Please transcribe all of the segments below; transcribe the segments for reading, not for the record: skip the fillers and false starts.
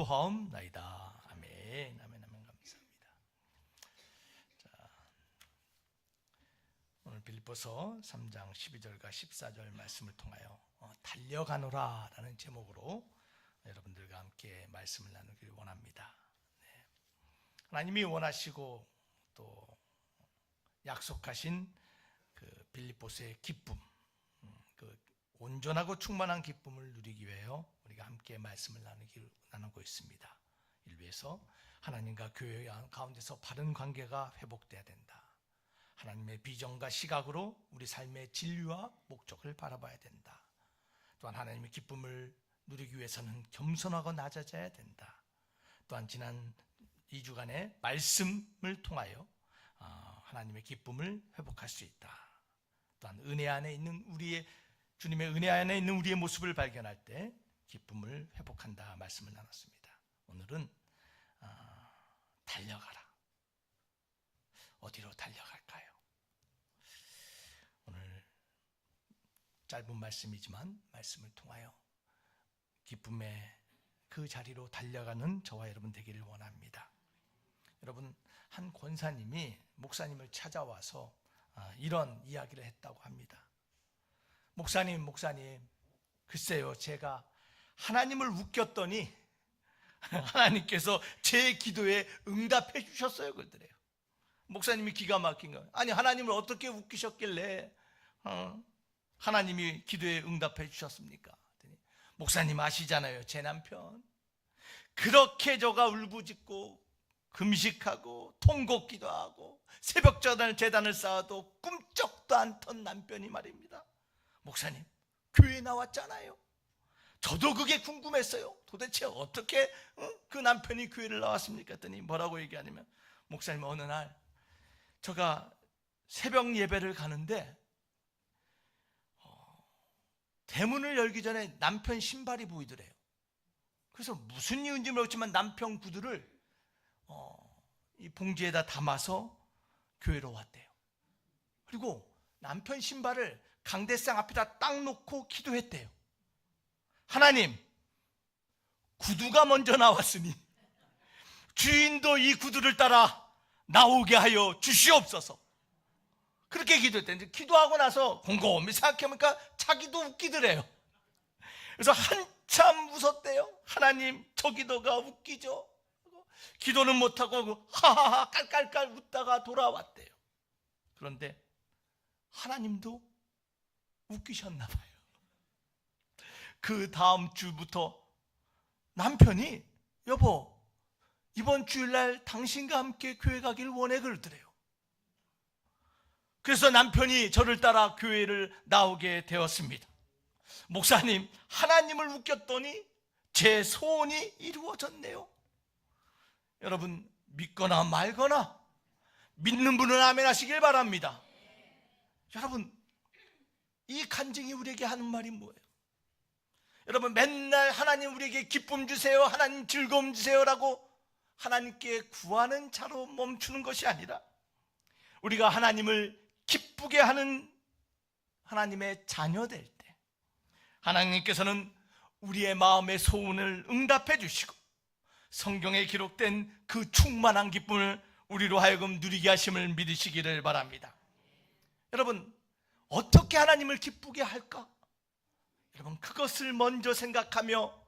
기도하옵나이다. 아멘. 아멘. 아멘. 감사합니다. 자, 오늘 빌립보서 3장 12절과 14절 말씀을 통하여 달려가노라 라는 제목으로 여러분들과 함께 말씀을 나누길 원합니다. 네. 하나님이 원하시고 또 약속하신 그 빌립보서의 기쁨, 그 온전하고 충만한 기쁨을 누리기 위하여 우리가 함께 말씀을 나누고 있습니다. 이를 위해서 하나님과 교회 가운데서 바른 관계가 회복돼야 된다. 하나님의 비전과 시각으로 우리 삶의 진리와 목적을 바라봐야 된다. 또한 하나님의 기쁨을 누리기 위해서는 겸손하고 낮아져야 된다. 또한 지난 2주간의 말씀을 통하여 하나님의 기쁨을 회복할 수 있다. 또한 은혜 안에 있는 주님의 은혜 안에 있는 우리의 모습을 발견할 때 기쁨을 회복한다 말씀을 나눴습니다. 오늘은 달려가라. 어디로 달려갈까요? 오늘 짧은 말씀이지만 말씀을 통하여 기쁨의 그 자리로 달려가는 저와 여러분 되기를 원합니다. 여러분, 한 권사님이 목사님을 찾아와서 이런 이야기를 했다고 합니다. 목사님, 글쎄요, 제가 하나님을 웃겼더니 하나님께서 제 기도에 응답해 주셨어요. 그러더래요. 목사님이 기가 막힌 거예요. 아니, 하나님을 어떻게 웃기셨길래 하나님이 기도에 응답해 주셨습니까? 목사님 아시잖아요. 제 남편 그렇게 저가 울부짖고 금식하고 통곡기도 하고 새벽 재단을 쌓아도 꿈쩍도 않던 남편이 말입니다. 목사님, 교회 나왔잖아요. 저도 그게 궁금했어요. 도대체 어떻게 그 남편이 교회를 나왔습니까? 했더니 뭐라고 얘기하냐면, 목사님, 어느 날 제가 새벽 예배를 가는데 대문을 열기 전에 남편 신발이 보이더래요. 그래서 무슨 이유인지 모르겠지만 남편 구두를 이 봉지에다 담아서 교회로 왔대요. 그리고 남편 신발을 강대상 앞에다 딱 놓고 기도했대요. 하나님, 구두가 먼저 나왔으니 주인도 이 구두를 따라 나오게 하여 주시옵소서. 그렇게 기도했대요. 기도하고 나서 곰곰이 생각해보니까 자기도 웃기더래요. 그래서 한참 웃었대요. 하나님, 저 기도가 웃기죠? 기도는 못하고 하하하 깔깔깔 웃다가 돌아왔대요. 그런데 하나님도 웃기셨나 봐요. 그 다음 주부터 남편이, 여보, 이번 주일날 당신과 함께 교회 가기를 원해 그러더래요. 그래서 남편이 저를 따라 교회를 나오게 되었습니다. 목사님, 하나님을 웃겼더니 제 소원이 이루어졌네요. 여러분, 믿거나 말거나 믿는 분은 아멘 하시길 바랍니다. 여러분, 이 간증이 우리에게 하는 말이 뭐예요? 여러분, 맨날 하나님 우리에게 기쁨 주세요, 하나님 즐거움 주세요라고 하나님께 구하는 자로 멈추는 것이 아니라 우리가 하나님을 기쁘게 하는 하나님의 자녀될 때 하나님께서는 우리의 마음의 소원을 응답해 주시고 성경에 기록된 그 충만한 기쁨을 우리로 하여금 누리게 하심을 믿으시기를 바랍니다. 여러분, 어떻게 하나님을 기쁘게 할까? 여러분, 그것을 먼저 생각하며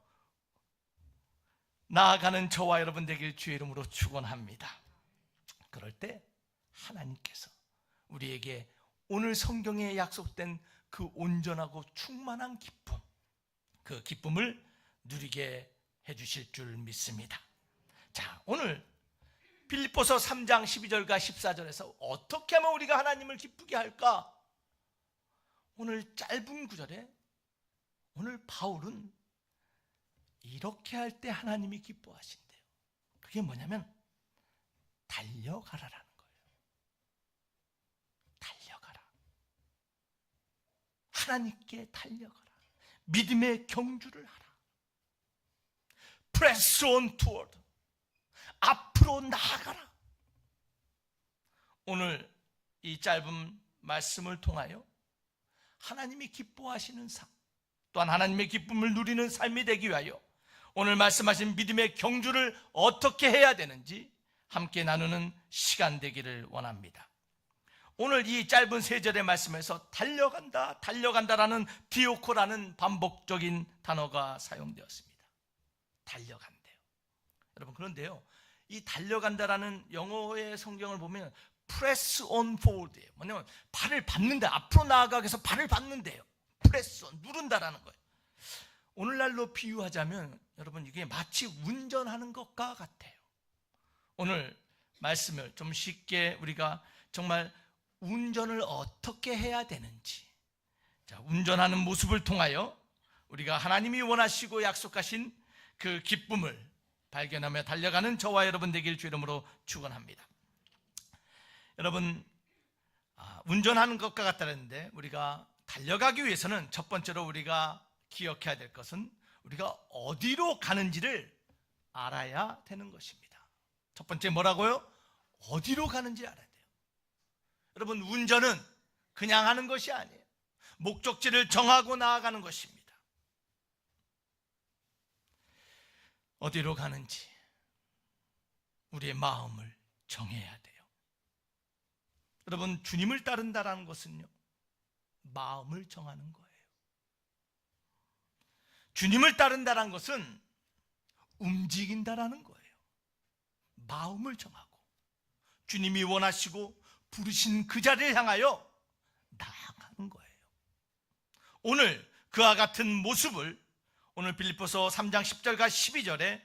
나아가는 저와 여러분 되길 주의 이름으로 축원합니다. 그럴 때 하나님께서 우리에게 오늘 성경에 약속된 그 온전하고 충만한 기쁨, 그 기쁨을 누리게 해주실 줄 믿습니다. 자, 오늘 빌립보서 3장 12절과 14절에서 어떻게 하면 우리가 하나님을 기쁘게 할까? 오늘 짧은 구절에 오늘 바울은 이렇게 할 때 하나님이 기뻐하신대요. 그게 뭐냐면 달려가라라는 거예요. 달려가라. 하나님께 달려가라. 믿음의 경주를 하라. Press on toward. 앞으로 나아가라. 오늘 이 짧은 말씀을 통하여 하나님이 기뻐하시는 삶, 또한 하나님의 기쁨을 누리는 삶이 되기 위하여 오늘 말씀하신 믿음의 경주를 어떻게 해야 되는지 함께 나누는 시간 되기를 원합니다. 오늘 이 짧은 3절의 말씀에서 달려간다, 달려간다라는 디오코라는 반복적인 단어가 사용되었습니다. 달려간대요. 여러분, 그런데요, 이 달려간다라는 영어의 성경을 보면 press on forward예요. 뭐냐면 발을 받는다, 앞으로 나아가기 위해서 발을 받는데요. press on, 누른다라는 거예요. 오늘날로 비유하자면 여러분, 이게 마치 운전하는 것과 같아요. 오늘 말씀을 좀 쉽게 우리가 정말 운전을 어떻게 해야 되는지, 자, 운전하는 모습을 통하여 우리가 하나님이 원하시고 약속하신 그 기쁨을 발견하며 달려가는 저와 여러분 되길 주 이름으로 축원합니다. 여러분, 운전하는 것과 같다는데 우리가 달려가기 위해서는 첫 번째로 우리가 기억해야 될 것은 우리가 어디로 가는지를 알아야 되는 것입니다. 첫 번째 뭐라고요? 어디로 가는지 알아야 돼요. 여러분, 운전은 그냥 하는 것이 아니에요. 목적지를 정하고 나아가는 것입니다. 어디로 가는지 우리의 마음을 정해야 돼요. 여러분, 주님을 따른다라는 것은요, 마음을 정하는 거예요. 주님을 따른다는 것은 움직인다라는 거예요. 마음을 정하고 주님이 원하시고 부르신 그 자리를 향하여 나아가는 거예요. 오늘 그와 같은 모습을 오늘 빌립보서 3장 10절과 12절에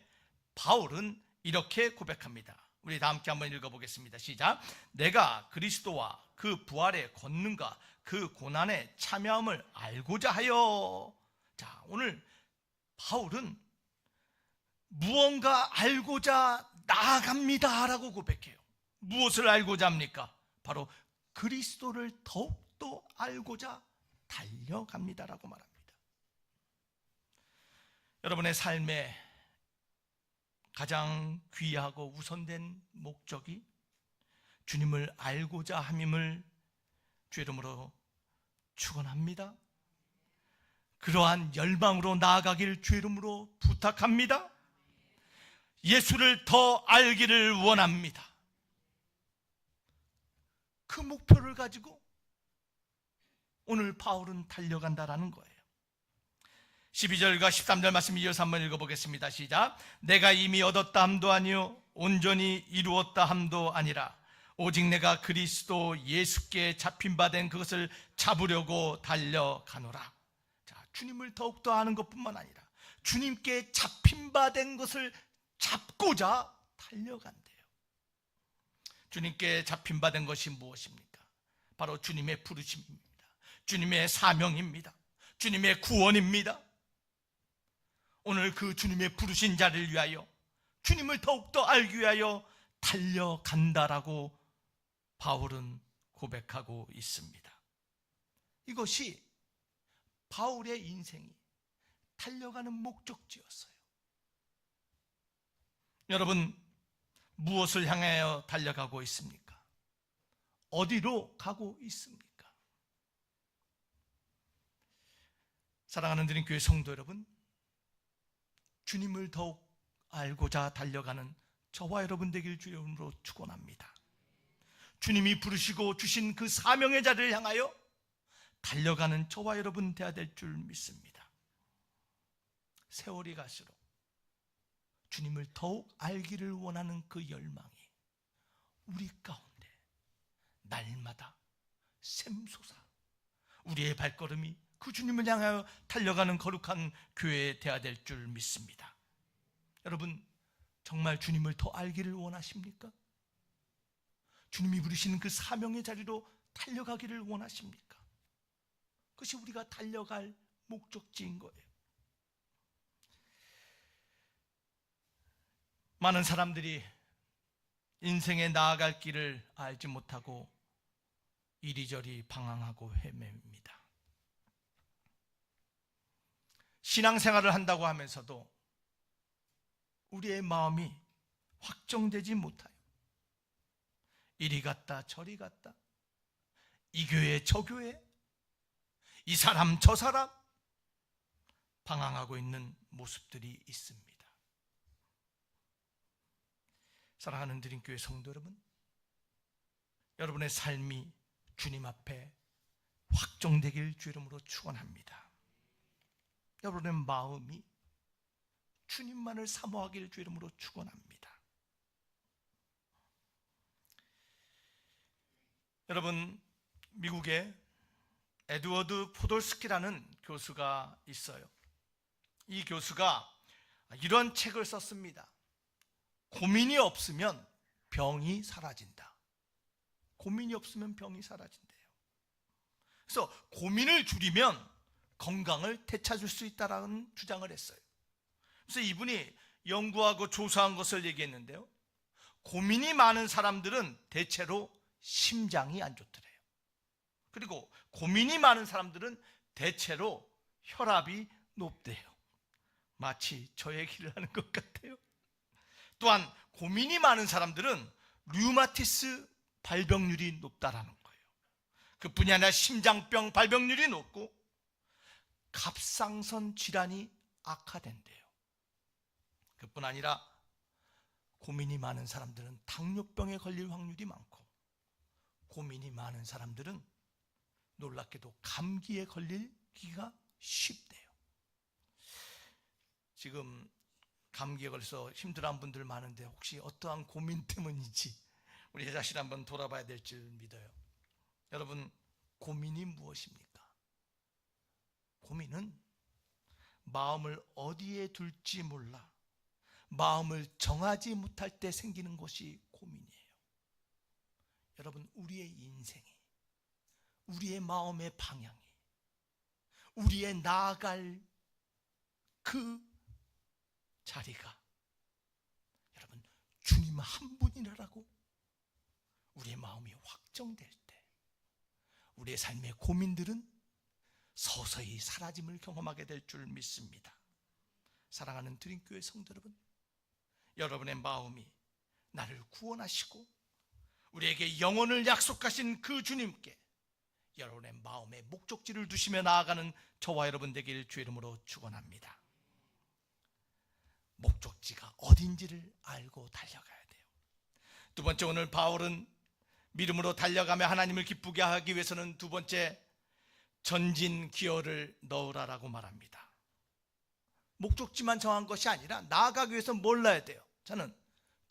바울은 이렇게 고백합니다. 우리 다 함께 한번 읽어보겠습니다. 시작. 내가 그리스도와 그 부활의 권능과 그 고난의 참여함을 알고자 하여. 자, 오늘 바울은 무언가 알고자 나아갑니다 라고 고백해요. 무엇을 알고자 합니까? 바로 그리스도를 더욱더 알고자 달려갑니다 라고 말합니다. 여러분의 삶에 가장 귀하고 우선된 목적이 주님을 알고자 함임을 주 이름으로 축원합니다. 그러한 열망으로 나아가길 주 이름으로 부탁합니다. 예수를 더 알기를 원합니다. 그 목표를 가지고 오늘 바울은 달려간다라는 거예요. 12절과 13절 말씀 이어서 한번 읽어보겠습니다. 시작. 내가 이미 얻었다 함도 아니요 온전히 이루었다 함도 아니라 오직 내가 그리스도 예수께 잡힌 바 된 그것을 잡으려고 달려가노라. 자, 주님을 더욱더 아는 것뿐만 아니라 주님께 잡힌 바 된 것을 잡고자 달려간대요. 주님께 잡힌 바 된 것이 무엇입니까? 바로 주님의 부르심입니다. 주님의 사명입니다. 주님의 구원입니다. 오늘 그 주님의 부르신 자를 위하여 주님을 더욱더 알기 위하여 달려간다라고 바울은 고백하고 있습니다. 이것이 바울의 인생이 달려가는 목적지였어요. 여러분, 무엇을 향하여 달려가고 있습니까? 어디로 가고 있습니까? 사랑하는 드림교회 성도 여러분, 주님을 더욱 알고자 달려가는 저와 여러분 되길 주 이름으로 축원합니다. 주님이 부르시고 주신 그 사명의 자리를 향하여 달려가는 저와 여러분 되어야 될 줄 믿습니다. 세월이 갈수록 주님을 더욱 알기를 원하는 그 열망이 우리 가운데 날마다 샘솟아 우리의 발걸음이 그 주님을 향하여 달려가는 거룩한 교회에 되어야 될 줄 믿습니다. 여러분, 정말 주님을 더 알기를 원하십니까? 주님이 부르시는 그 사명의 자리로 달려가기를 원하십니까? 그것이 우리가 달려갈 목적지인 거예요. 많은 사람들이 인생에 나아갈 길을 알지 못하고 이리저리 방황하고 헤맵니다. 신앙생활을 한다고 하면서도 우리의 마음이 확정되지 못하여 이리 갔다 저리 갔다, 이 교회 저 교회, 이 사람 저 사람 방황하고 있는 모습들이 있습니다. 사랑하는 드림교회 성도 여러분, 여러분의 삶이 주님 앞에 확정되길 주 이름으로 축원합니다. 여러분의 마음이 주님만을 사모하길 주 이름으로 축원합니다. 여러분, 미국에 에드워드 포돌스키라는 교수가 있어요. 이 교수가 이런 책을 썼습니다. 고민이 없으면 병이 사라진다. 고민이 없으면 병이 사라진대요. 그래서 고민을 줄이면 건강을 되찾을 수 있다라는 주장을 했어요. 그래서 이분이 연구하고 조사한 것을 얘기했는데요, 고민이 많은 사람들은 대체로 심장이 안 좋더래요. 그리고 고민이 많은 사람들은 대체로 혈압이 높대요. 마치 저 얘기를 하는 것 같아요. 또한 고민이 많은 사람들은 류마티스 발병률이 높다라는 거예요. 그뿐이 아니라 심장병 발병률이 높고 갑상선 질환이 악화된대요. 그뿐 아니라 고민이 많은 사람들은 당뇨병에 걸릴 확률이 많고, 고민이 많은 사람들은 놀랍게도 감기에 걸리기가 쉽대요. 지금 감기에 걸려서 힘들어하는 분들 많은데 혹시 어떠한 고민 때문인지 우리 자신 한번 돌아봐야 될 줄 믿어요. 여러분, 고민이 무엇입니까? 고민은 마음을 어디에 둘지 몰라 마음을 정하지 못할 때 생기는 것이 고민이에요. 여러분, 우리의 인생이, 우리의 마음의 방향이, 우리의 나아갈 그 자리가 여러분 주님 한 분이라고 우리의 마음이 확정될 때 우리의 삶의 고민들은 서서히 사라짐을 경험하게 될 줄 믿습니다. 사랑하는 드림교회 성도 여러분, 여러분의 마음이 나를 구원하시고 우리에게 영혼을 약속하신 그 주님께 여러분의 마음에 목적지를 두시며 나아가는 저와 여러분 되길 주의 이름으로 축원합니다. 목적지가 어딘지를 알고 달려가야 돼요. 두 번째, 오늘 바울은 믿음으로 달려가며 하나님을 기쁘게 하기 위해서는 두 번째, 전진 기어를 넣으라라고 말합니다. 목적지만 정한 것이 아니라 나아가기 위해서 뭘 넣어야 돼요? 저는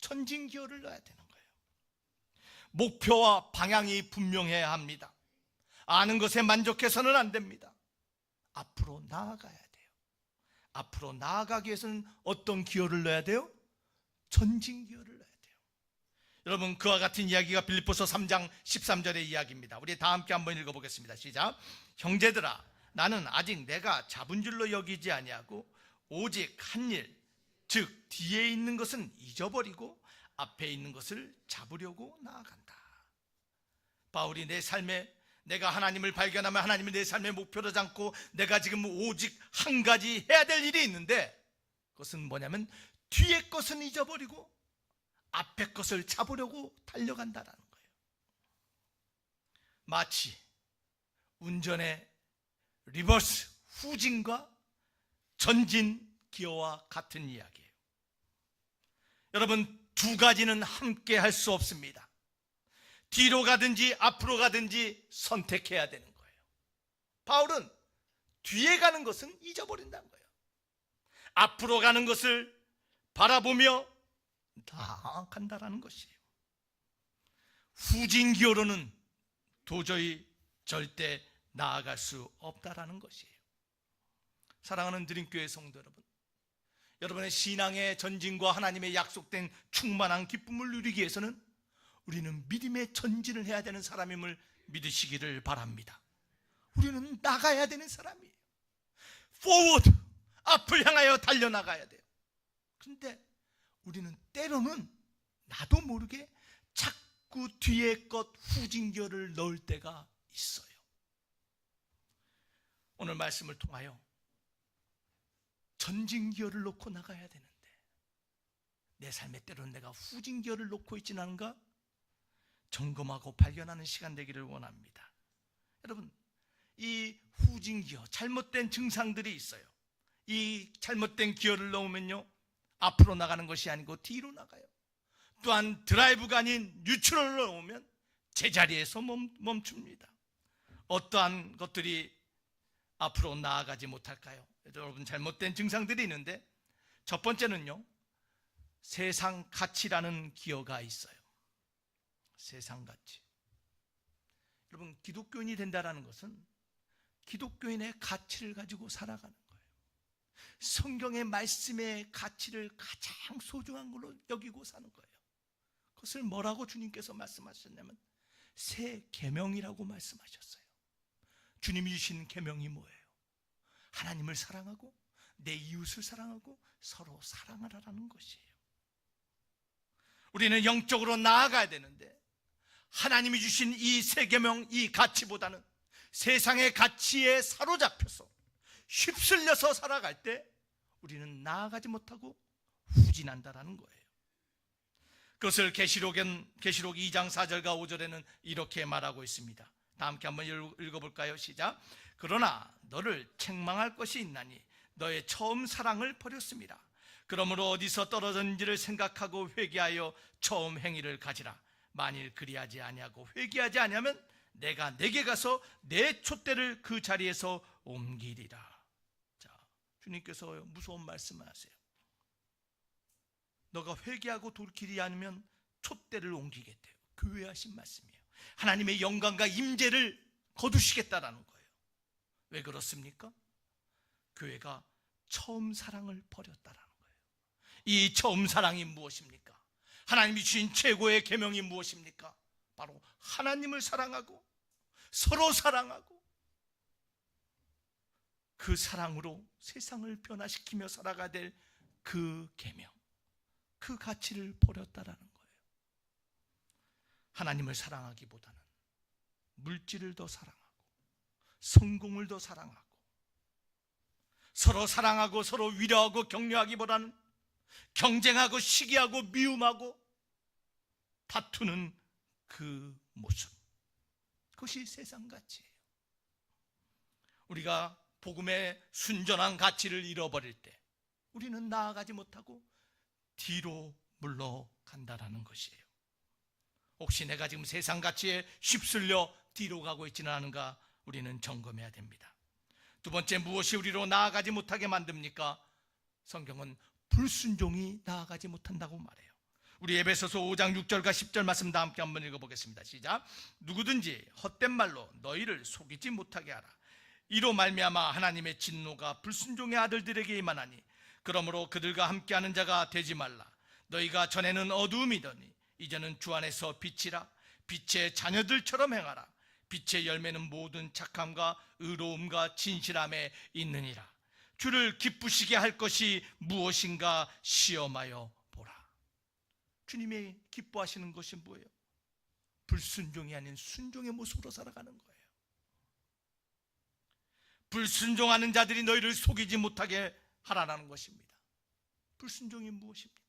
전진 기어를 넣어야 되는 거예요. 목표와 방향이 분명해야 합니다. 아는 것에 만족해서는 안 됩니다. 앞으로 나아가야 돼요. 앞으로 나아가기 위해서는 어떤 기어를 넣어야 돼요? 전진 기어를 넣어야 돼요. 여러분, 그와 같은 이야기가 빌립보서 3장 13절의 이야기입니다. 우리 다 함께 한번 읽어보겠습니다. 시작. 형제들아, 나는 아직 내가 잡은 줄로 여기지 아니하고 오직 한 일, 즉 뒤에 있는 것은 잊어버리고 앞에 있는 것을 잡으려고 나아간다. 바울이 내 삶에 내가 하나님을 발견하면 하나님이 내 삶의 목표로 삼고 내가 지금 오직 한 가지 해야 될 일이 있는데, 그것은 뭐냐면 뒤에 것은 잊어버리고 앞에 것을 잡으려고 달려간다라는 거예요. 마치 운전의 리버스 후진과 전진 기어와 같은 이야기예요. 여러분, 두 가지는 함께 할 수 없습니다. 뒤로 가든지 앞으로 가든지 선택해야 되는 거예요. 바울은 뒤에 가는 것은 잊어버린다는 거예요. 앞으로 가는 것을 바라보며 나아간다라는 것이에요. 후진기어로는 도저히 절대 나아갈 수 없다라는 것이에요. 사랑하는 드림교회 성도 여러분, 여러분의 신앙의 전진과 하나님의 약속된 충만한 기쁨을 누리기 위해서는 우리는 믿음의 전진을 해야 되는 사람임을 믿으시기를 바랍니다. 우리는 나가야 되는 사람이에요. forward, 앞을 향하여 달려나가야 돼요. 그런데 우리는 때로는 나도 모르게 자꾸 뒤에 것 후진기어를 넣을 때가 있어요. 오늘 말씀을 통하여 전진기어를 놓고 나가야 되는데 내 삶에 때로는 내가 후진기어를 놓고 있지는 않은가 점검하고 발견하는 시간 되기를 원합니다. 여러분, 이 후진기어, 잘못된 증상들이 있어요. 이 잘못된 기어를 넣으면요 앞으로 나가는 것이 아니고 뒤로 나가요. 또한 드라이브가 아닌 뉴트럴로 오면 제자리에서 멈춥니다. 어떠한 것들이 앞으로 나아가지 못할까요? 여러분, 잘못된 증상들이 있는데, 첫 번째는요, 세상 가치라는 기어가 있어요. 세상 가치. 여러분, 기독교인이 된다는 것은 기독교인의 가치를 가지고 살아가는 거예요. 성경의 말씀의 가치를 가장 소중한 걸로 여기고 사는 거예요. 그것을 뭐라고 주님께서 말씀하셨냐면 새 계명이라고 말씀하셨어요. 주님이 주신 계명이 뭐예요? 하나님을 사랑하고 내 이웃을 사랑하고 서로 사랑하라는 것이에요. 우리는 영적으로 나아가야 되는데 하나님이 주신 이 새 계명, 이 가치보다는 세상의 가치에 사로잡혀서 휩쓸려서 살아갈 때 우리는 나아가지 못하고 후진한다라는 거예요. 그것을 계시록 2장 4절과 5절에는 이렇게 말하고 있습니다. 다 함께 한번 읽어볼까요? 시작. 그러나 너를 책망할 것이 있나니 너의 처음 사랑을 버렸습니다. 그러므로 어디서 떨어졌는지를 생각하고 회개하여 처음 행위를 가지라. 만일 그리하지 아니하고 회개하지 아니하면 내가 내게 가서 내 촛대를 그 자리에서 옮기리라. 자, 주님께서 무서운 말씀을 하세요. 너가 회개하고 돌이키지 않으면 촛대를 옮기겠대요. 교회하신 말씀이에요. 하나님의 영광과 임재를 거두시겠다라는 거예요. 왜 그렇습니까? 교회가 처음 사랑을 버렸다라는 거예요. 이 처음 사랑이 무엇입니까? 하나님이 주신 최고의 계명이 무엇입니까? 바로 하나님을 사랑하고 서로 사랑하고 그 사랑으로 세상을 변화시키며 살아가야 될 그 계명, 그 가치를 버렸다라는 거예요. 하나님을 사랑하기보다는 물질을 더 사랑하고 성공을 더 사랑하고 서로 사랑하고 서로 위로하고 격려하기보다는 경쟁하고 시기하고 미움하고 다투는 그 모습, 그것이 세상 가치예요. 우리가 복음의 순전한 가치를 잃어버릴 때 우리는 나아가지 못하고 뒤로 물러간다라는 것이에요. 혹시 내가 지금 세상 가치에 휩쓸려 뒤로 가고 있지는 않은가 우리는 점검해야 됩니다. 두 번째, 무엇이 우리로 나아가지 못하게 만듭니까? 성경은 불순종이 나아가지 못한다고 말해요. 우리 에베소서 5장 6절과 10절 말씀 다 함께 한번 읽어보겠습니다. 시작. 누구든지 헛된 말로 너희를 속이지 못하게 하라. 이로 말미암아 하나님의 진노가 불순종의 아들들에게 임하나니 그러므로 그들과 함께하는 자가 되지 말라. 너희가 전에는 어두움이더니 이제는 주 안에서 빛이라. 빛의 자녀들처럼 행하라. 빛의 열매는 모든 착함과 의로움과 진실함에 있느니라. 주를 기쁘시게 할 것이 무엇인가 시험하여 보라. 주님이 기뻐하시는 것이 뭐예요? 불순종이 아닌 순종의 모습으로 살아가는 거예요. 불순종하는 자들이 너희를 속이지 못하게 하라는 것입니다. 불순종이 무엇입니까?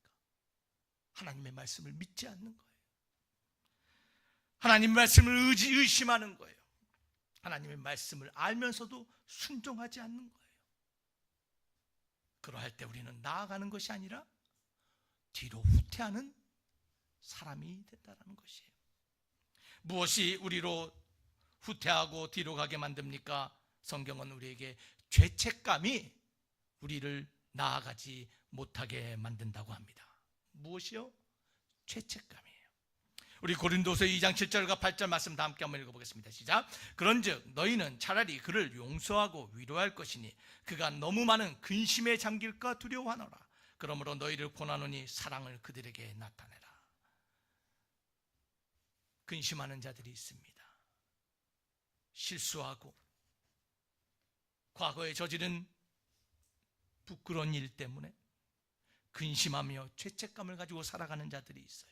하나님의 말씀을 믿지 않는 거예요. 하나님의 말씀을 의심하는 거예요. 하나님의 말씀을 알면서도 순종하지 않는 거예요. 그러할 때 우리는 나아가는 것이 아니라 뒤로 후퇴하는 사람이 된다는 것이에요. 무엇이 우리로 후퇴하고 뒤로 가게 만듭니까? 성경은 우리에게 죄책감이 우리를 나아가지 못하게 만든다고 합니다. 무엇이요? 죄책감이에요. 우리 고린도서 2장 7절과 8절 말씀 다 함께 한번 읽어보겠습니다. 시작. 그런즉 너희는 차라리 그를 용서하고 위로할 것이니 그가 너무 많은 근심에 잠길까 두려워하노라. 그러므로 너희를 권하노니 사랑을 그들에게 나타내라. 근심하는 자들이 있습니다. 실수하고 과거에 저지른 부끄러운 일 때문에 근심하며 죄책감을 가지고 살아가는 자들이 있어요.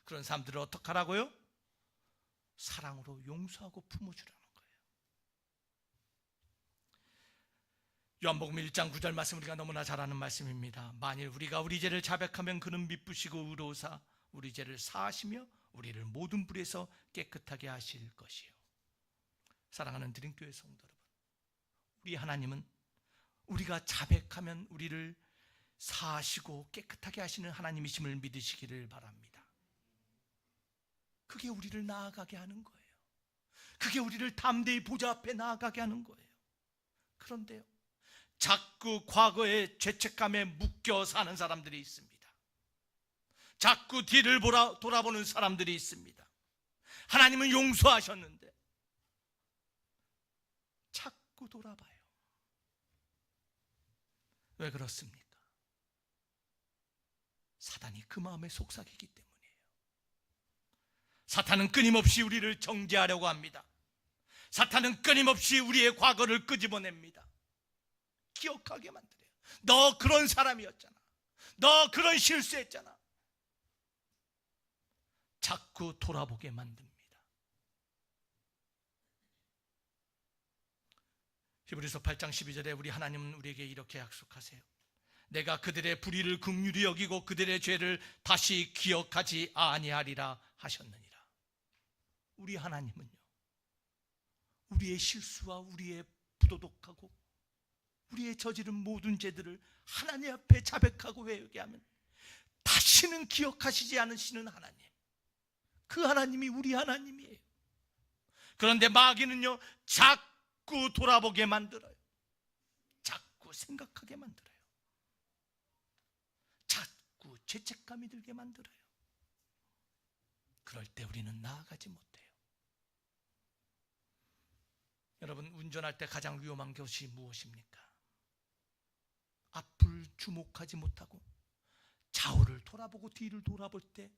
그런 사람들을 어떻게 하라고요? 사랑으로 용서하고 품어주라는 거예요. 요한복음 1장 9절 말씀 우리가 너무나 잘 아는 말씀입니다. 만일 우리가 우리 죄를 자백하면 그는 미쁘시고 의로우사 우리 죄를 사하시며 우리를 모든 불에서 깨끗하게 하실 것이요. 사랑하는 드림교회 성도 여러분, 우리 하나님은 우리가 자백하면 우리를 사하시고 깨끗하게 하시는 하나님이심을 믿으시기를 바랍니다. 그게 우리를 나아가게 하는 거예요. 그게 우리를 담대히 보좌 앞에 나아가게 하는 거예요. 그런데요, 자꾸 과거의 죄책감에 묶여 사는 사람들이 있습니다. 자꾸 뒤를 돌아보는 사람들이 있습니다. 하나님은 용서하셨는데 자꾸 돌아봐요. 왜 그렇습니까? 사단이 그 마음에 속삭이기 때문이에요. 사탄은 끊임없이 우리를 정죄하려고 합니다. 사탄은 끊임없이 우리의 과거를 끄집어냅니다. 기억하게 만들어요. 너 그런 사람이었잖아. 너 그런 실수했잖아. 자꾸 돌아보게 만듭니다. 히브리서 8장 12절에 우리 하나님은 우리에게 이렇게 약속하세요. 내가 그들의 불의를 긍휼히 여기고 그들의 죄를 다시 기억하지 아니하리라 하셨느니라. 우리 하나님은요, 우리의 실수와 우리의 부도덕하고 우리의 저지른 모든 죄들을 하나님 앞에 자백하고 회개하면 다시는 기억하시지 않으시는 하나님, 그 하나님이 우리 하나님이에요. 그런데 마귀는요, 자꾸 돌아보게 만들어요. 자꾸 생각하게 만들어요. 자꾸 죄책감이 들게 만들어요. 그럴 때 우리는 나아가지 못해요. 여러분, 운전할 때 가장 위험한 것이 무엇입니까? 앞을 주목하지 못하고 좌우를 돌아보고 뒤를 돌아볼 때,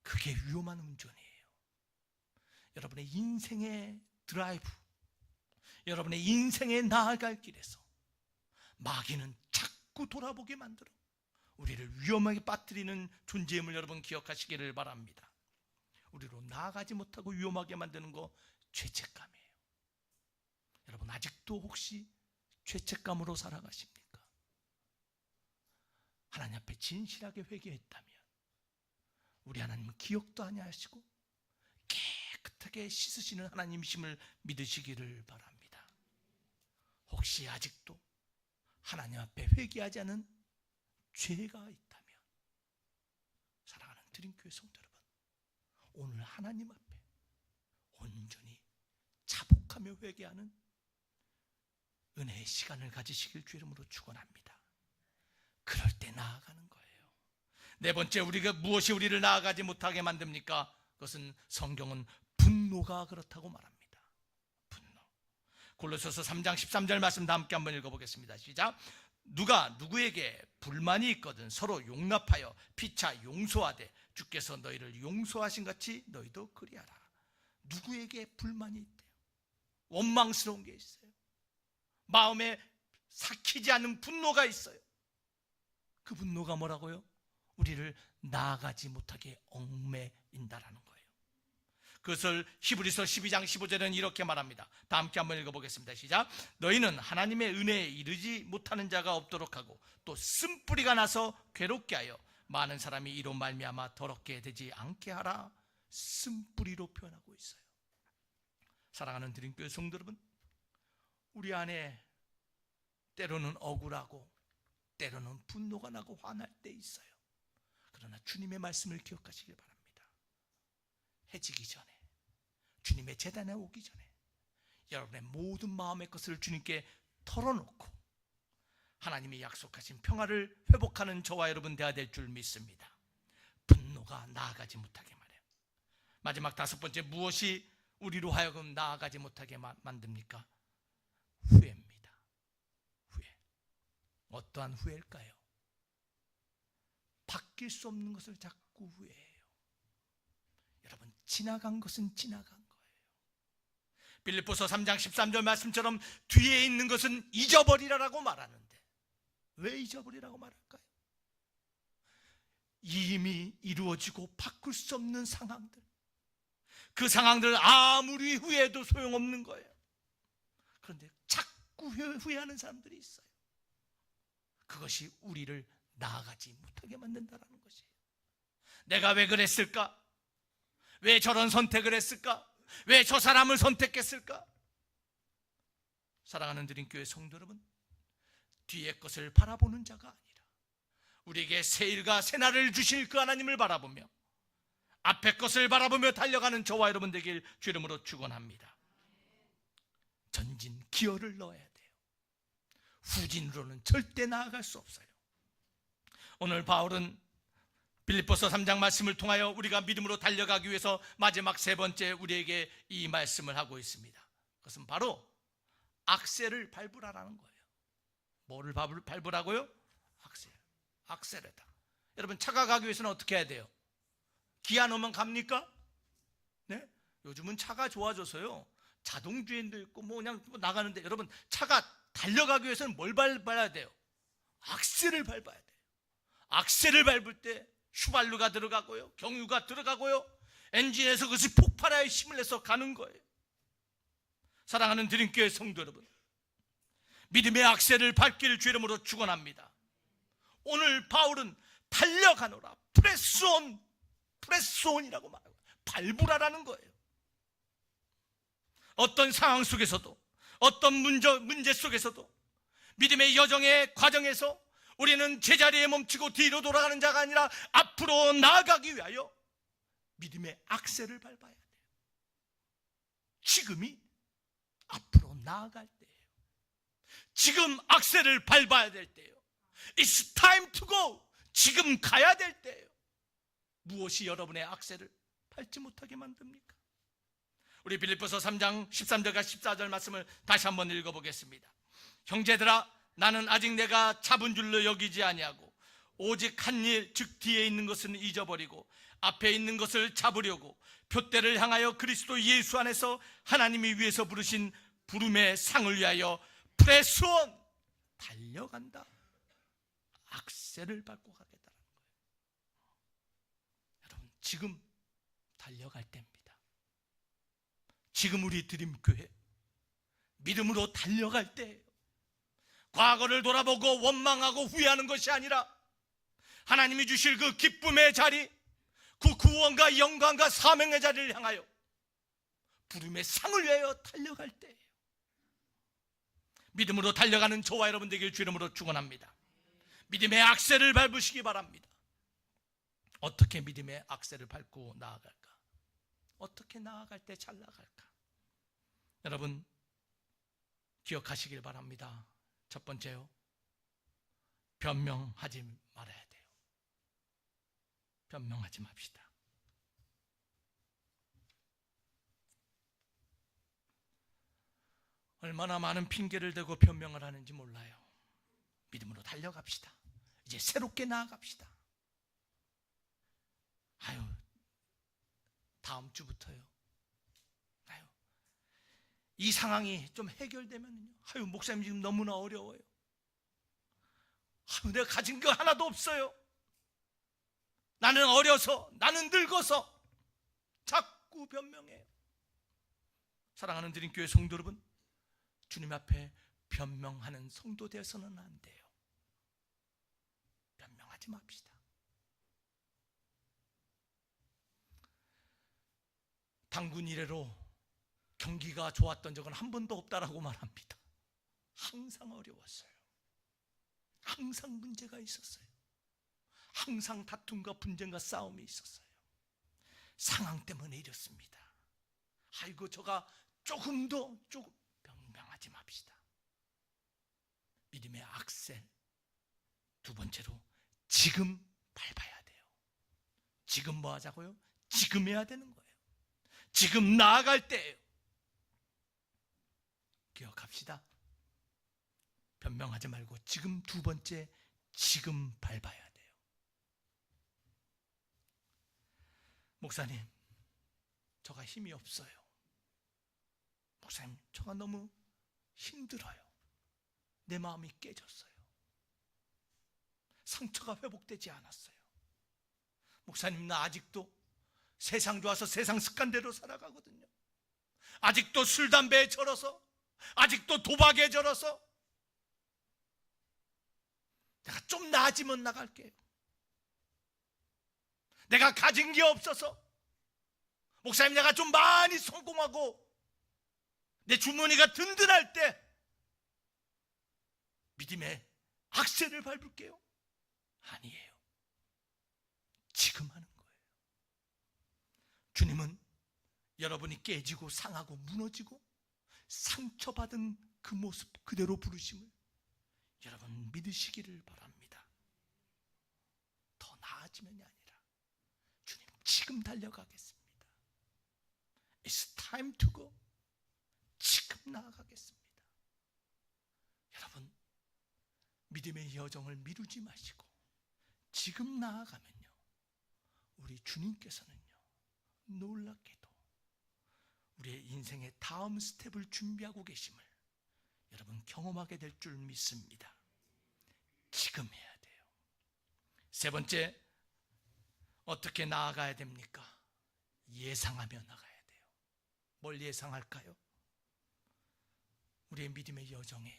그게 위험한 운전이에요. 여러분의 인생의 드라이브, 여러분의 인생에 나아갈 길에서 마귀는 자꾸 돌아보게 만들어 우리를 위험하게 빠뜨리는 존재임을 여러분 기억하시기를 바랍니다. 우리로 나아가지 못하고 위험하게 만드는 거 죄책감이에요. 여러분, 아직도 혹시 죄책감으로 살아가십니까? 하나님 앞에 진실하게 회개했다면 우리 하나님은 기억도 아니하시고 깨끗하게 씻으시는 하나님이심을 믿으시기를 바랍니다. 혹시 아직도 하나님 앞에 회개하지 않은 죄가 있다면, 사랑하는 드림교회 성도 여러분, 오늘 하나님 앞에 온전히 자복하며 회개하는 은혜의 시간을 가지시길 주 이름으로 축원합니다. 그럴 때 나아가는 거예요. 네 번째, 무엇이 우리를 나아가지 못하게 만듭니까? 그것은 성경은 분노가 그렇다고 말합니다. 분노. 골로새서 3장 13절 말씀 다 함께 한번 읽어보겠습니다. 시작. 누가 누구에게 불만이 있거든 서로 용납하여 피차 용서하되 주께서 너희를 용서하신 같이 너희도 그리하라. 누구에게 불만이 있대요? 원망스러운 게 있어요. 마음에 삭히지 않는 분노가 있어요. 그 분노가 뭐라고요? 우리를 나아가지 못하게 얽매인다라는 거예요. 그것을 히브리서 12장 15절에는 이렇게 말합니다. 다 함께 한번 읽어보겠습니다. 시작. 너희는 하나님의 은혜에 이르지 못하는 자가 없도록 하고 또 쓴뿌리가 나서 괴롭게 하여 많은 사람이 이로 말미암아 더럽게 되지 않게 하라. 쓴뿌리로 표현하고 있어요. 사랑하는 드림교회 성도 여러분, 우리 안에 때로는 억울하고 때로는 분노가 나고 화날 때 있어요. 그러나 주님의 말씀을 기억하시길 바랍니다. 해지기 전에, 주님의 제단에 오기 전에 여러분의 모든 마음의 것을 주님께 털어놓고 하나님이 약속하신 평화를 회복하는 저와 여러분 되어야 될 줄 믿습니다. 분노가 나아가지 못하게 말해요. 마지막 다섯 번째, 무엇이 우리로 하여금 나아가지 못하게 만듭니까? 후회입니다. 후회. 어떠한 후회일까요? 바뀔 수 없는 것을 자꾸 후회해요. 여러분, 지나간 것은 지나간 거예요. 빌립보서 3장 13절 말씀처럼 뒤에 있는 것은 잊어버리라라고 말하는데 왜 잊어버리라고 말할까요? 이미 이루어지고 바꿀 수 없는 상황들, 그 상황들을 아무리 후회해도 소용없는 거예요. 그런데 자꾸 후회하는 사람들이 있어요. 그것이 우리를 나아가지 못하게 만든다는 것이에요. 내가 왜 그랬을까? 왜 저런 선택을 했을까? 왜 저 사람을 선택했을까? 사랑하는 드림교회 성도 여러분, 뒤의 것을 바라보는 자가 아니라 우리에게 새 일과 새 날을 주실 그 하나님을 바라보며 앞에 것을 바라보며 달려가는 저와 여러분 되길 주 이름으로 축원합니다. 전진 기어를 넣어야 돼요. 후진으로는 절대 나아갈 수 없어요. 오늘 바울은 빌립보서 3장 말씀을 통하여 우리가 믿음으로 달려가기 위해서 마지막 세 번째 우리에게 이 말씀을 하고 있습니다. 그것은 바로 악셀을 밟으라는 거예요. 뭐를 밟으라고요? 악셀에다. 여러분, 차가 가기 위해서는 어떻게 해야 돼요? 기아 넣으면 갑니까? 네? 요즘은 차가 좋아져서요, 자동주행도 있고 뭐 그냥 나가는데, 여러분, 차가 달려가기 위해서는 뭘 밟아야 돼요? 악셀을 밟아야 돼요. 악셀을 밟을 때 휘발유가 들어가고요, 경유가 들어가고요, 엔진에서 그것이 폭발하여 힘을 내서 가는 거예요. 사랑하는 드림교회 성도 여러분, 믿음의 악셀을 밟기를 주 이름으로 축원합니다. 오늘 바울은 달려가노라, 프레스온이라고 말하고 밟으라라는 거예요. 어떤 상황 속에서도, 어떤 문제 속에서도, 믿음의 여정의 과정에서 우리는 제자리에 멈추고 뒤로 돌아가는 자가 아니라 앞으로 나아가기 위하여 믿음의 악셀을 밟아야 돼요. 지금이 앞으로 나아갈 때예요. 지금 악셀을 밟아야 될 때예요. It's time to go. 지금 가야 될 때예요. 무엇이 여러분의 악셀을 밟지 못하게 만듭니까? 우리 빌립보서 3장 13절과 14절 말씀을 다시 한번 읽어보겠습니다. 형제들아, 나는 아직 내가 잡은 줄로 여기지 아니하고 오직 한 일, 즉 뒤에 있는 것은 잊어버리고 앞에 있는 것을 잡으려고 표대를 향하여 그리스도 예수 안에서 하나님이 위에서 부르신 부름의 상을 위하여 프레스온, 달려간다. 악셀을 밟고 가겠다는 거예요. 여러분, 지금 달려갈 때입니다. 지금 우리 드림교회 믿음으로 달려갈 때예요. 과거를 돌아보고 원망하고 후회하는 것이 아니라 하나님이 주실 그 기쁨의 자리, 그 구원과 영광과 사명의 자리를 향하여 부름의 상을 위하여 달려갈 때예요. 믿음으로 달려가는 저와 여러분 되길 주 이름으로 축원합니다. 믿음의 악셀을 밟으시기 바랍니다. 어떻게 믿음의 악셀을 밟고 나아갈까? 어떻게 나아갈 때 잘 나아갈까? 여러분, 기억하시길 바랍니다. 첫 번째요, 변명하지 말아야 돼요. 변명하지 맙시다. 얼마나 많은 핑계를 대고 변명을 하는지 몰라요. 믿음으로 달려갑시다. 이제 새롭게 나아갑시다. 다음 주부터요, 이 상황이 좀 해결되면요, 목사님 지금 너무나 어려워요. 내가 가진 거 하나도 없어요. 나는 어려서, 나는 늙어서. 자꾸 변명해요. 사랑하는 드림교회 성도 여러분, 주님 앞에 변명하는 성도 되어서는 안 돼요. 변명하지 맙시다. 당군 이래로 경기가 좋았던 적은 한 번도 없다라고 말합니다. 항상 어려웠어요. 항상 문제가 있었어요. 항상 다툼과 분쟁과 싸움이 있었어요. 상황 때문에 이렇습니다. 저가 조금 변명하지 맙시다. 믿음의 악셀, 두 번째로 지금 밟아야 돼요. 지금 뭐 하자고요? 지금 해야 되는 거예요. 지금 나아갈 때예요. 기억합시다. 변명하지 말고 지금 두 번째, 지금 밟아야 돼요. 목사님, 저가 힘이 없어요. 목사님, 저가 너무 힘들어요. 내 마음이 깨졌어요. 상처가 회복되지 않았어요. 목사님, 나 아직도 세상 좋아서 세상 습관대로 살아가거든요. 아직도 술, 담배에 절어서, 아직도 도박에 절어서. 내가 좀 나아지면 나갈게요. 내가 가진 게 없어서. 목사님, 내가 좀 많이 성공하고 내 주머니가 든든할 때 믿음의 악셀을 밟을게요. 아니에요. 지금 하는 거예요. 주님은 여러분이 깨지고 상하고 무너지고 상처받은 그 모습 그대로 부르심을 여러분 믿으시기를 바랍니다. 더 나아지면이 아니라 주님 지금 달려가겠습니다. It's time to go. 지금 나아가겠습니다. 여러분 믿음의 여정을 미루지 마시고 지금 나아가면요 우리 주님께서는요 놀랍게도 우리의 인생의 다음 스텝을 준비하고 계심을 여러분 경험하게 될 줄 믿습니다. 지금 해야 돼요. 세 번째, 어떻게 나아가야 됩니까? 예상하며 나가야 돼요. 뭘 예상할까요? 우리의 믿음의 여정에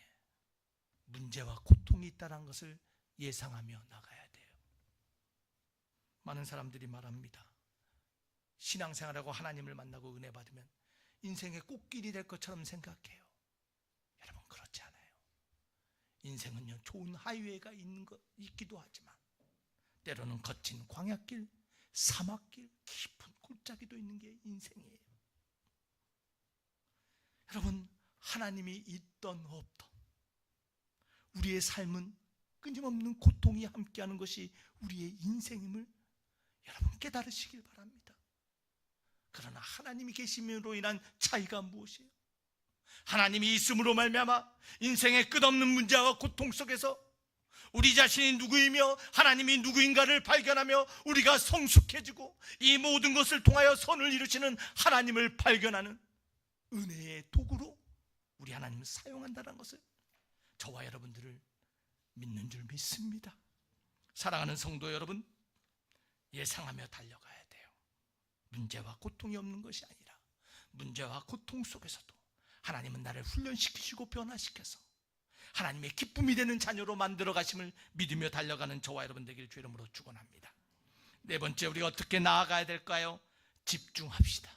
문제와 고통이 있다는 것을 예상하며 나가야 돼요. 많은 사람들이 말합니다. 신앙생활하고 하나님을 만나고 은혜 받으면 인생의 꽃길이 될 것처럼 생각해요. 여러분 그렇지 않아요. 인생은요 좋은 하이웨이가 있기도 하지만 때로는 거친 광야길, 사막길, 깊은 골짜기도 있는 게 인생이에요. 여러분 하나님이 있던 없던 우리의 삶은 끊임없는 고통이 함께하는 것이 우리의 인생임을 여러분 깨달으시길 바랍니다. 그러나 하나님이 계심으로 인한 차이가 무엇이에요? 하나님이 있음으로 말미암아 인생의 끝없는 문제와 고통 속에서 우리 자신이 누구이며 하나님이 누구인가를 발견하며 우리가 성숙해지고 이 모든 것을 통하여 선을 이루시는 하나님을 발견하는 은혜의 도구로 우리 하나님을 사용한다는 것을 저와 여러분들을 믿는 줄 믿습니다. 사랑하는 성도 여러분, 예상하며 달려가야 돼요. 문제와 고통이 없는 것이 아니라 문제와 고통 속에서도 하나님은 나를 훈련시키시고 변화시켜서 하나님의 기쁨이 되는 자녀로 만들어 가심을 믿으며 달려가는 저와 여러분 되기를 주의 이름으로 축원합니다. 네 번째, 우리가 어떻게 나아가야 될까요? 집중합시다.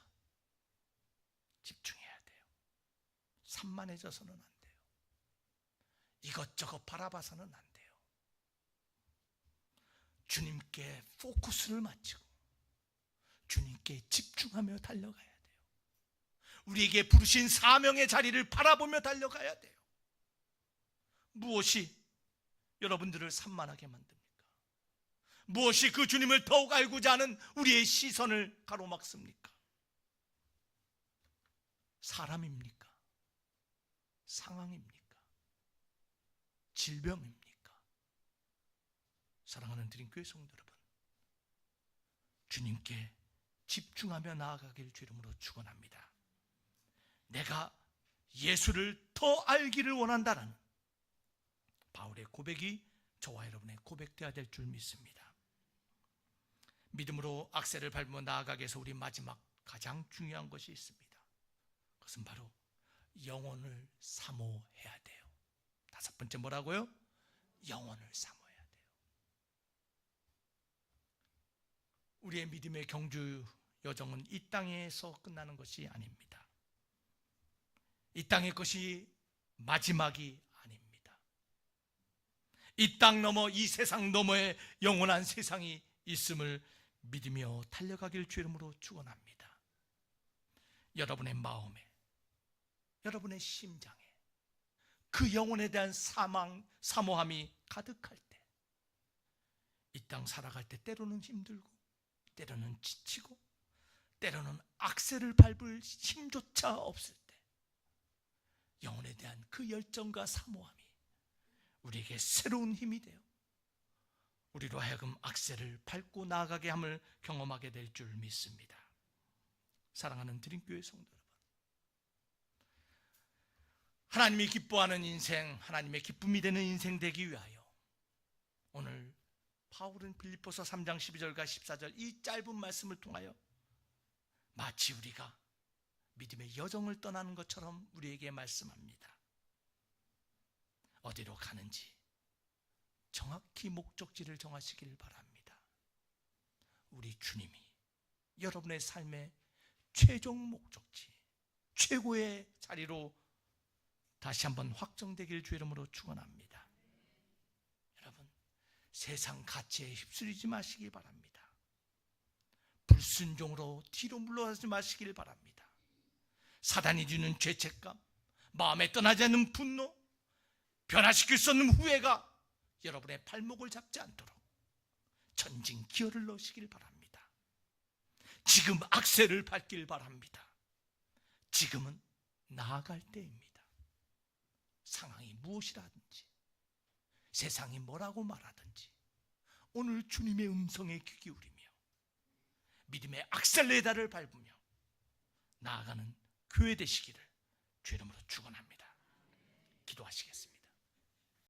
집중해야 돼요. 산만해져서는 안 돼요. 이것저것 바라봐서는 안 돼요. 주님께 포커스를 맞추고 주님께 집중하며 달려가야 돼요. 우리에게 부르신 사명의 자리를 바라보며 달려가야 돼요. 무엇이 여러분들을 산만하게 만듭니까? 무엇이 그 주님을 더욱 알고자 하는 우리의 시선을 가로막습니까? 사람입니까? 상황입니까? 질병입니까? 사랑하는 드림교회 성도 여러분, 주님께 집중하며 나아가길 주 이름으로 축원합니다. 내가 예수를 더 알기를 원한다는 바울의 고백이 저와 여러분의 고백되어야 될 줄 믿습니다. 믿음으로 악셀을 밟으며 나아가기 위해서 우리 마지막 가장 중요한 것이 있습니다. 그것은 바로 영혼을 사모해야 돼요. 다섯 번째 뭐라고요? 영혼을 사모해야 돼요. 우리의 믿음의 경주 여정은 이 땅에서 끝나는 것이 아닙니다. 이 땅의 것이 마지막이 아닙니다. 이 땅 너머, 이 세상 너머에 영원한 세상이 있음을 믿으며 달려가길 주 이름으로 축원합니다. 여러분의 마음에, 여러분의 심장에 그 영혼에 대한 사모함이 가득할 때, 이 땅 살아갈 때 때로는 힘들고 때로는 지치고 때로는 악셀을 밟을 힘조차 없을 때 영혼에 대한 그 열정과 사모함이 우리에게 새로운 힘이 되어 우리로 하여금 악셀을 밟고 나아가게 함을 경험하게 될 줄 믿습니다. 사랑하는 드림교회 성도 여러분, 하나님이 기뻐하는 인생, 하나님의 기쁨이 되는 인생 되기 위하여 오늘 바울은 빌립보서 3장 12절과 14절 이 짧은 말씀을 통하여 마치 우리가 믿음의 여정을 떠나는 것처럼 우리에게 말씀합니다. 어디로 가는지 정확히 목적지를 정하시길 바랍니다. 우리 주님이 여러분의 삶의 최종 목적지, 최고의 자리로 다시 한번 확정되길 주 이름으로 축원합니다. 여러분, 세상 가치에 휩쓸리지 마시길 바랍니다. 불순종으로 뒤로 물러가지 마시길 바랍니다. 사단이 주는 죄책감, 마음에 떠나지 않는 분노, 변화시킬 수 없는 후회가 여러분의 발목을 잡지 않도록 전진 기어를 넣으시길 바랍니다. 지금 악셀을 밟길 바랍니다. 지금은 나아갈 때입니다. 상황이 무엇이라든지, 세상이 뭐라고 말하든지 오늘 주님의 음성에 귀 기울이며 믿음의 악셀레다를 밟으며 나아가는 교회 되시기를 주의 이름으로 축원합니다. 기도하시겠습니다.